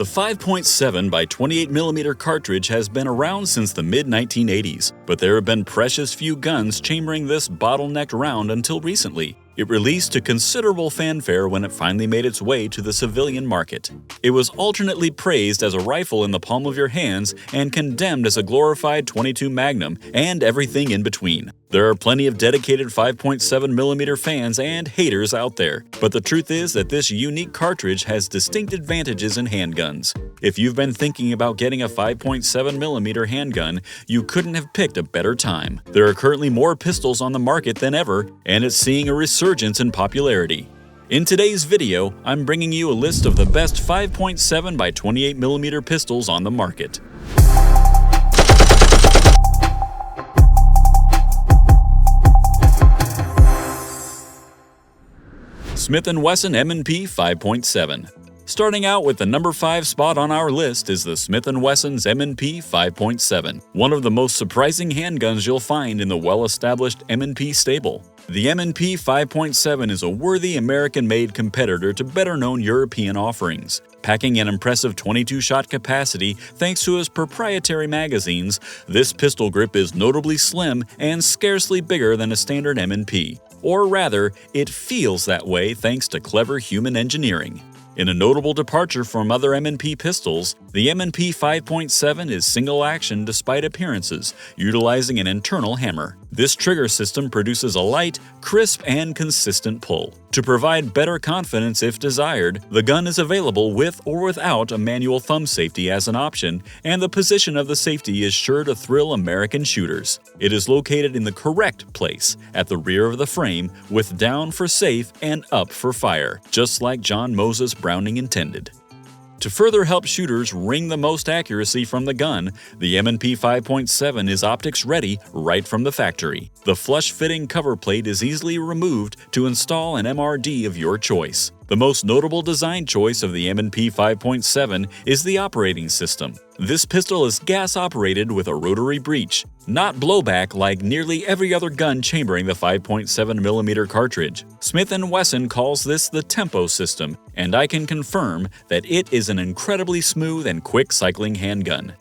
The 5.7 by 28mm cartridge has been around since the mid-1980s, but there have been precious few guns chambering this bottleneck round until recently. It released to considerable fanfare when it finally made its way to the civilian market. It was alternately praised as a rifle in the palm of your hands and condemned as a glorified .22 Magnum and everything in between. There are plenty of dedicated 5.7mm fans and haters out there, but the truth is that this unique cartridge has distinct advantages in handguns. If you've been thinking about getting a 5.7mm handgun, you couldn't have picked a better time. There are currently more pistols on the market than ever, and it's seeing a resurgence in popularity. In today's video, I'm bringing you a list of the best 5.7 by 28mm pistols on the market. Smith & Wesson M&P 5.7. Starting out with the number 5 spot on our list is the Smith & Wesson's M&P 5.7, one of the most surprising handguns you'll find in the well-established M&P stable. The M&P 5.7 is a worthy American-made competitor to better-known European offerings. Packing an impressive 22-shot capacity thanks to its proprietary magazines, this pistol grip is notably slim and scarcely bigger than a standard M&P. Or rather, it feels that way thanks to clever human engineering. In a notable departure from other M&P pistols, the M&P 5.7 is single-action despite appearances, utilizing an internal hammer. This trigger system produces a light, crisp, and consistent pull. To provide better confidence if desired, the gun is available with or without a manual thumb safety as an option, and the position of the safety is sure to thrill American shooters. It is located in the correct place, at the rear of the frame, with down for safe and up for fire, just like John Moses Browning intended. To further help shooters wring the most accuracy from the gun, the M&P 5.7 is optics ready right from the factory. The flush-fitting cover plate is easily removed to install an MRD of your choice. The most notable design choice of the M&P 5.7 is the operating system. This pistol is gas-operated with a rotary breech, not blowback like nearly every other gun chambering the 5.7mm cartridge. Smith & Wesson calls this the tempo system, and I can confirm that it is an incredibly smooth and quick cycling handgun.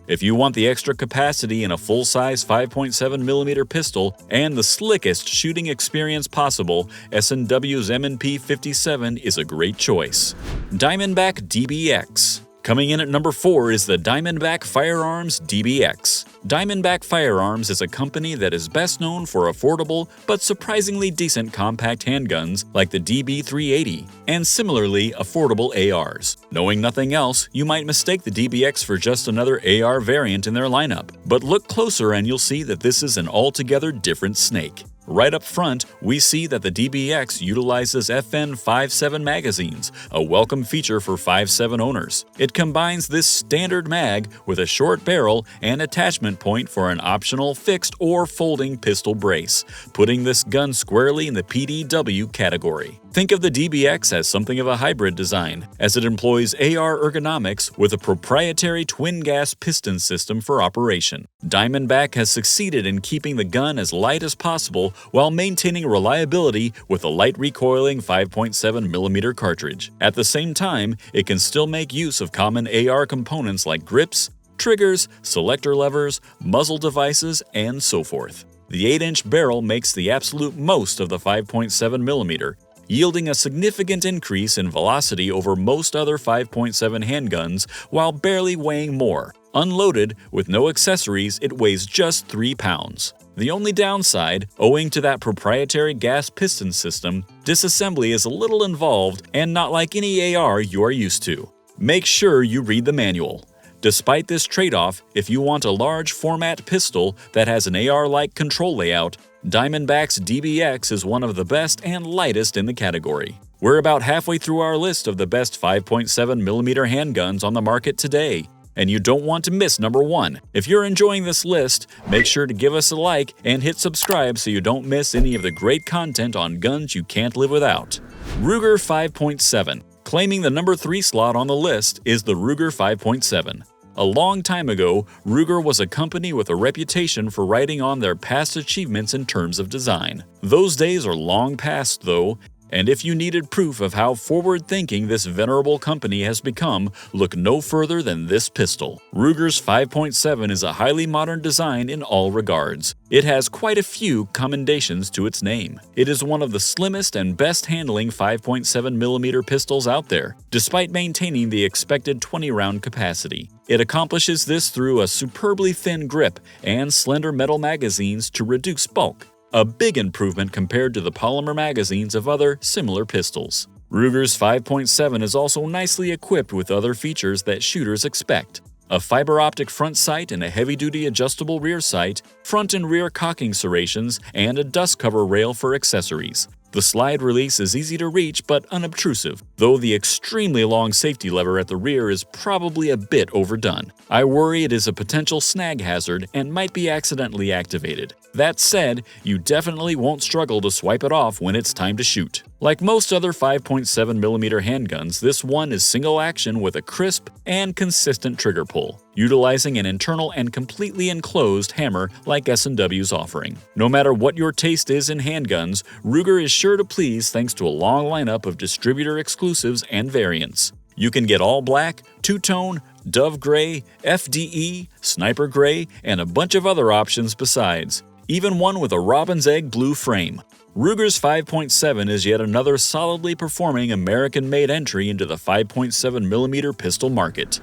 If you want the extra capacity in a full-size 5.7mm pistol and the slickest shooting experience possible, S&W's M&P 57 is a great choice. Diamondback DBX. Coming in at number 4 is the Diamondback Firearms DBX. Diamondback Firearms is a company that is best known for affordable but surprisingly decent compact handguns like the DB380 and similarly affordable ARs. Knowing nothing else, you might mistake the DBX for just another AR variant in their lineup, but look closer and you'll see that this is an altogether different snake. Right up front, we see that the DBX utilizes FN 5.7 magazines, a welcome feature for 5.7 owners. It combines this standard mag with a short barrel and attachment point for an optional fixed or folding pistol brace, putting this gun squarely in the PDW category. Think of the DBX as something of a hybrid design, as it employs AR ergonomics with a proprietary twin-gas piston system for operation. Diamondback has succeeded in keeping the gun as light as possible while maintaining reliability with a light recoiling 5.7mm cartridge. At the same time, it can still make use of common AR components like grips, triggers, selector levers, muzzle devices, and so forth. The 8-inch barrel makes the absolute most of the 5.7mm, yielding a significant increase in velocity over most other 5.7 handguns while barely weighing more. Unloaded, with no accessories, it weighs just 3 pounds. The only downside, owing to that proprietary gas piston system, disassembly is a little involved and not like any AR you are used to. Make sure you read the manual. Despite this trade-off, if you want a large format pistol that has an AR-like control layout, Diamondback's DBX is one of the best and lightest in the category. We're about halfway through our list of the best 5.7mm handguns on the market today, and you don't want to miss number 1. If you're enjoying this list, make sure to give us a like and hit subscribe so you don't miss any of the great content on guns you can't live without. Ruger 5.7. Claiming the number 3 slot on the list is the Ruger 5.7. A long time ago, Ruger was a company with a reputation for writing on their past achievements in terms of design. Those days are long past, though, And if you needed proof of how forward-thinking this venerable company has become, look no further than this pistol. Ruger's 5.7 is a highly modern design in all regards. It has quite a few commendations to its name. It is one of the slimmest and best-handling 5.7mm pistols out there, despite maintaining the expected 20-round capacity. It accomplishes this through a superbly thin grip and slender metal magazines to reduce bulk, a big improvement compared to the polymer magazines of other similar pistols. Ruger's 5.7 is also nicely equipped with other features that shooters expect: a fiber optic front sight and a heavy-duty adjustable rear sight, front and rear cocking serrations, and a dust cover rail for accessories. The slide release is easy to reach but unobtrusive, though the extremely long safety lever at the rear is probably a bit overdone. I worry it is a potential snag hazard and might be accidentally activated. That said, you definitely won't struggle to swipe it off when it's time to shoot. Like most other 5.7mm handguns, this one is single action with a crisp and consistent trigger pull, utilizing an internal and completely enclosed hammer like S&W's offering. No matter what your taste is in handguns, Ruger is sure to please thanks to a long lineup of distributor exclusives and variants. You can get all black, two-tone, dove gray, FDE, sniper gray, and a bunch of other options besides. Even one with a robin's egg blue frame. Ruger's 5.7 is yet another solidly performing American-made entry into the 5.7mm pistol market.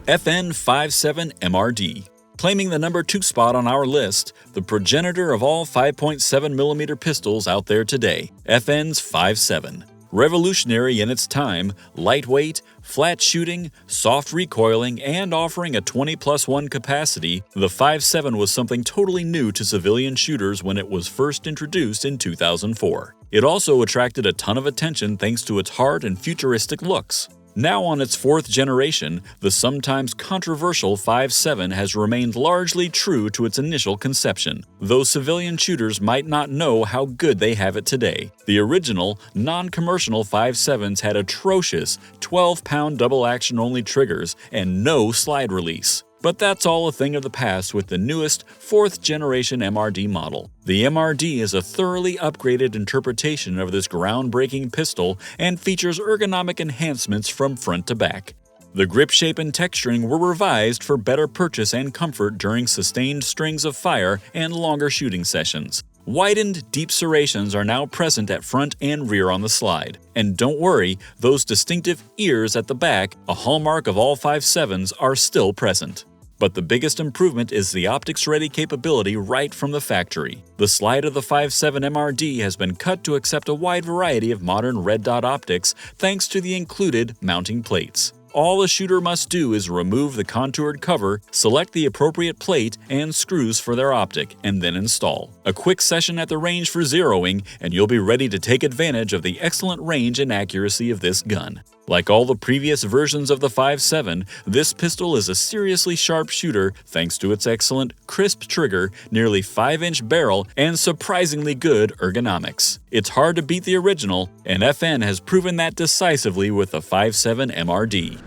FN57 MRD. Claiming the number 2 spot on our list, the progenitor of all 5.7mm pistols out there today, FN's 5.7. Revolutionary in its time, lightweight, flat shooting, soft recoiling, and offering a 20+1 capacity, the 5.7 was something totally new to civilian shooters when it was first introduced in 2004. It also attracted a ton of attention thanks to its hard and futuristic looks. Now on its 4th generation, the sometimes controversial 5.7 has remained largely true to its initial conception, though civilian shooters might not know how good they have it today. The original, non-commercial 5.7s had atrocious 12-pound double-action-only triggers and no slide release. But that's all a thing of the past with the newest 4th generation MRD model. The MRD is a thoroughly upgraded interpretation of this groundbreaking pistol and features ergonomic enhancements from front to back. The grip shape and texturing were revised for better purchase and comfort during sustained strings of fire and longer shooting sessions. Widened, deep serrations are now present at front and rear on the slide. And don't worry, those distinctive ears at the back, a hallmark of all 5.7s, are still present. But the biggest improvement is the optics-ready capability right from the factory. The slide of the 5.7 MRD has been cut to accept a wide variety of modern red dot optics thanks to the included mounting plates. All a shooter must do is remove the contoured cover, select the appropriate plate and screws for their optic, and then install. A quick session at the range for zeroing, and you'll be ready to take advantage of the excellent range and accuracy of this gun. Like all the previous versions of the 5.7, this pistol is a seriously sharp shooter thanks to its excellent, crisp trigger, nearly 5-inch barrel, and surprisingly good ergonomics. It's hard to beat the original, and FN has proven that decisively with the 5.7 MRD.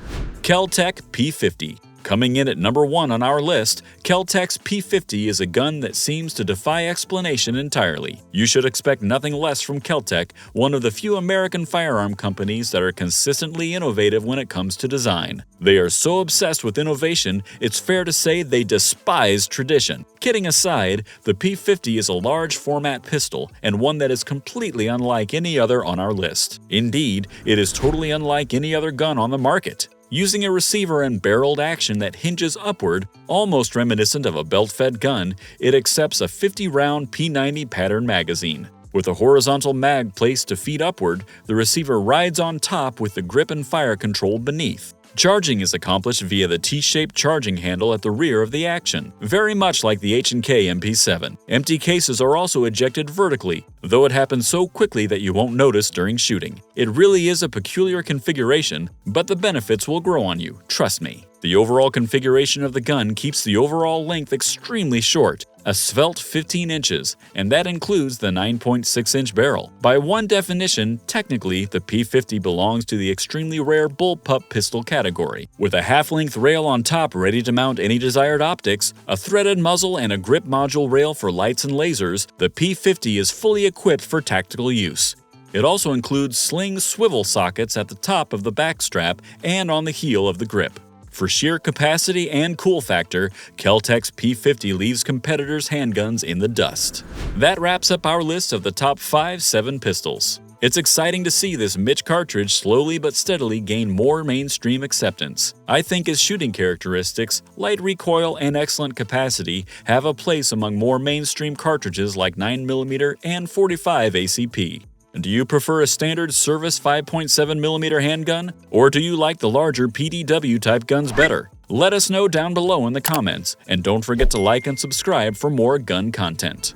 Kel-Tec P50. Coming in at number 1 on our list, Kel-Tec's P50 is a gun that seems to defy explanation entirely. You should expect nothing less from Kel-Tec, one of the few American firearm companies that are consistently innovative when it comes to design. They are so obsessed with innovation, it's fair to say they despise tradition. Kidding aside, the P50 is a large format pistol and one that is completely unlike any other on our list. Indeed, it is totally unlike any other gun on the market. Using a receiver and barreled action that hinges upward, almost reminiscent of a belt-fed gun, it accepts a 50-round P90 pattern magazine. With a horizontal mag placed to feed upward, the receiver rides on top with the grip and fire control beneath. Charging is accomplished via the T-shaped charging handle at the rear of the action, very much like the H&K MP7. Empty cases are also ejected vertically, though it happens so quickly that you won't notice during shooting. It really is a peculiar configuration, but the benefits will grow on you, trust me. The overall configuration of the gun keeps the overall length extremely short, a svelte 15 inches, and that includes the 9.6-inch barrel. By one definition, technically, the P50 belongs to the extremely rare bullpup pistol category. With a half-length rail on top ready to mount any desired optics, a threaded muzzle and a grip module rail for lights and lasers, the P50 is fully equipped for tactical use. It also includes sling swivel sockets at the top of the back strap and on the heel of the grip. For sheer capacity and cool factor, Kel-Tec's P50 leaves competitors' handguns in the dust. That wraps up our list of the top 5.7 pistols. It's exciting to see this Mitch cartridge slowly but steadily gain more mainstream acceptance. I think his shooting characteristics, light recoil, and excellent capacity have a place among more mainstream cartridges like 9mm and 45 ACP. Do you prefer a standard service 5.7mm handgun, or do you like the larger PDW type guns better? Let us know down below in the comments, and don't forget to like and subscribe for more gun content.